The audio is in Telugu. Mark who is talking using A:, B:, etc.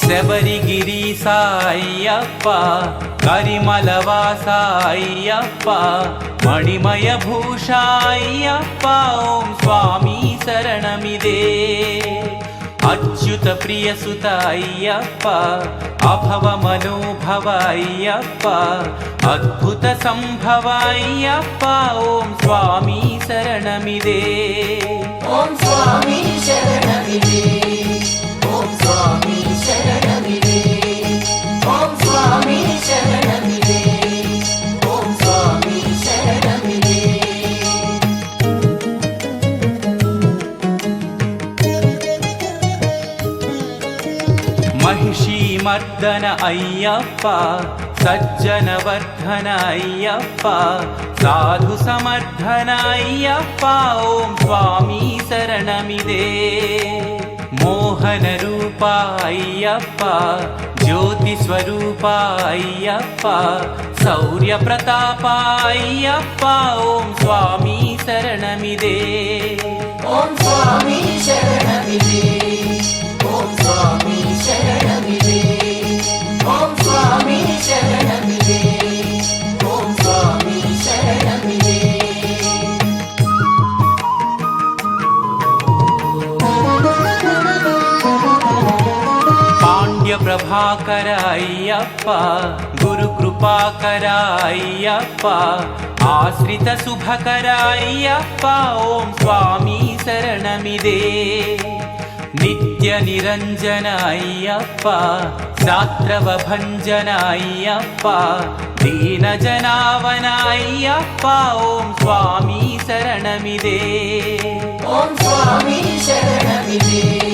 A: శబరిగిరీశ అయ్యప్ప, కరిమలవాస అయ్యప్ప, మణిమయ భూష అయ్యప్ప, ఓం స్వామి శరణమిదే. అచ్యుత ప్రియసుత అయ్యప్ప, అభవ మనోభవ అయ్యప్ప, అద్భుత సంభవ అయ్యప్ప, ఓం స్వామి శరణమిదే.
B: ఓం స్వామి శరణమిదే. ఓం స్వామి శరణమిదే. ఓం స్వామి శరణమిదే. ఓం స్వామి శరణమిదే.
A: మహిషీ మర్దన అయ్యప్ప, సజ్జన వర్ధన అయ్యప్ప, సాధు సమర్థన అయ్యప్ప, ఓం స్వామి శరణమిదే. మోహన రూప అయ్యప్ప, జ్యోతి స్వరూప అయ్యప్ప, శౌర్య ప్రతాప అయ్యప్ప, ఓం స్వామి శరణమిదే.
B: ఓం స్వామి శరణమిదే. ఓం స్వామి శరణమిదే. ఓం స్వామి శరణమిదే. ఓం స్వామి శరణమిదే.
A: పాండ్య ప్రభాకర అయ్యప్ప, గురు కృపాకర అయ్యప్ప, ఆశ్రిత శుభకర అయ్యప్ప, ఓం స్వామి శరణమిదే. నిత్య నిరంజన అయ్యప్ప, శాస్త్రవ భంజన అయ్యప్ప, దీన జనావన అయ్యప్ప, ఓం స్వామి శరణమిదే.
B: ఓం స్వామి శరణమిదే.